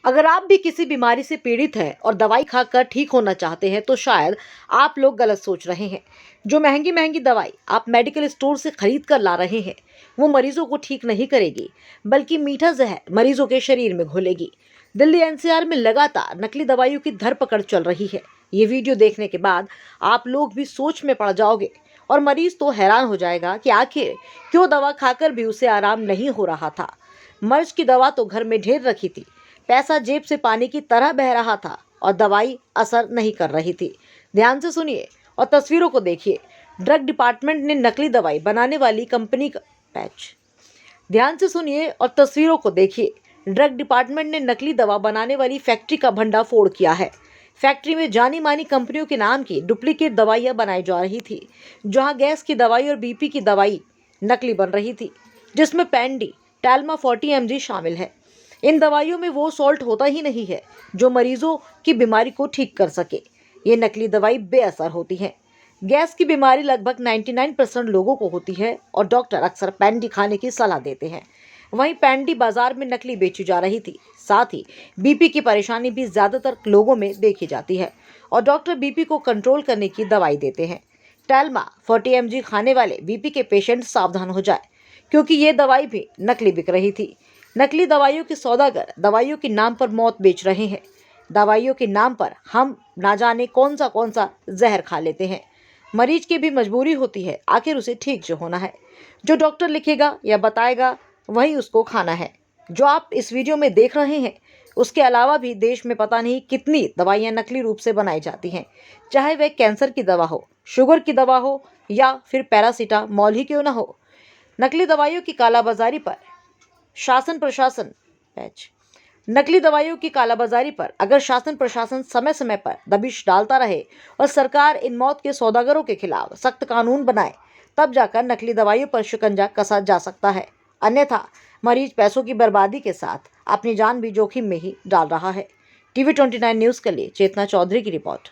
अगर आप भी किसी बीमारी से पीड़ित हैं और दवाई खाकर ठीक होना चाहते हैं तो शायद आप लोग गलत सोच रहे हैं। जो महंगी महंगी दवाई आप मेडिकल स्टोर से खरीद कर ला रहे हैं वो मरीजों को ठीक नहीं करेगी, बल्कि मीठा जहर मरीजों के शरीर में घोलेगी। दिल्ली एनसीआर में लगातार नकली दवाइयों की धरपकड़ चल रही है। ये वीडियो देखने के बाद आप लोग भी सोच में पड़ जाओगे और मरीज तो हैरान हो जाएगा कि आखिर क्यों दवा खाकर भी उसे आराम नहीं हो रहा था। मर्ज की दवा तो घर में ढेर रखी थी, पैसा जेब से पानी की तरह बह रहा था और दवाई असर नहीं कर रही थी। ध्यान से सुनिए और तस्वीरों को देखिए। ड्रग डिपार्टमेंट ने नकली दवाई बनाने वाली कंपनी का पैच ध्यान से सुनिए और तस्वीरों को देखिए। ड्रग डिपार्टमेंट ने नकली दवा बनाने वाली फैक्ट्री का भंडाफोड़ किया है। फैक्ट्री में जानी मानी कंपनियों के नाम की डुप्लीकेट दवाइयां बनाई जा रही थी, जहां गैस की दवाई और बीपी की दवाई नकली बन रही थी, जिसमें पैंडी टैल्मा 40 mg शामिल है। इन दवाइयों में वो सॉल्ट होता ही नहीं है जो मरीजों की बीमारी को ठीक कर सके। ये नकली दवाई बेअसर होती है। गैस की बीमारी लगभग 99% लोगों को होती है और डॉक्टर अक्सर पैंडी खाने की सलाह देते हैं। वहीं पैंडी बाजार में नकली बेची जा रही थी। साथ ही बीपी की परेशानी भी ज्यादातर लोगों में देखी जाती है और डॉक्टर बीपी को कंट्रोल करने की दवाई देते हैं। टैल्मा 40 mg खाने वाले बीपी के पेशेंट सावधान हो जाए, क्योंकि ये दवाई भी नकली बिक रही थी। नकली दवाइयों के सौदागर दवाइयों के नाम पर मौत बेच रहे हैं। दवाइयों के नाम पर हम ना जाने कौन सा जहर खा लेते हैं। मरीज की भी मजबूरी होती है, आखिर उसे ठीक जो होना है, जो डॉक्टर लिखेगा या बताएगा वही उसको खाना है। जो आप इस वीडियो में देख रहे हैं उसके अलावा भी देश में पता नहीं कितनी दवाइयाँ नकली रूप से बनाई जाती हैं, चाहे वह कैंसर की दवा हो, शुगर की दवा हो या फिर पैरासीटामोल ही क्यों ना हो। नकली दवाइयों की कालाबाजारी पर नकली दवाइयों की कालाबाजारी पर अगर शासन प्रशासन समय समय पर दबिश डालता रहे और सरकार इन मौत के सौदागरों के खिलाफ सख्त कानून बनाए, तब जाकर नकली दवाइयों पर शिकंजा कसा जा सकता है। अन्यथा मरीज पैसों की बर्बादी के साथ अपनी जान भी जोखिम में ही डाल रहा है। TV 29 न्यूज़ के लिए चेतना चौधरी की रिपोर्ट।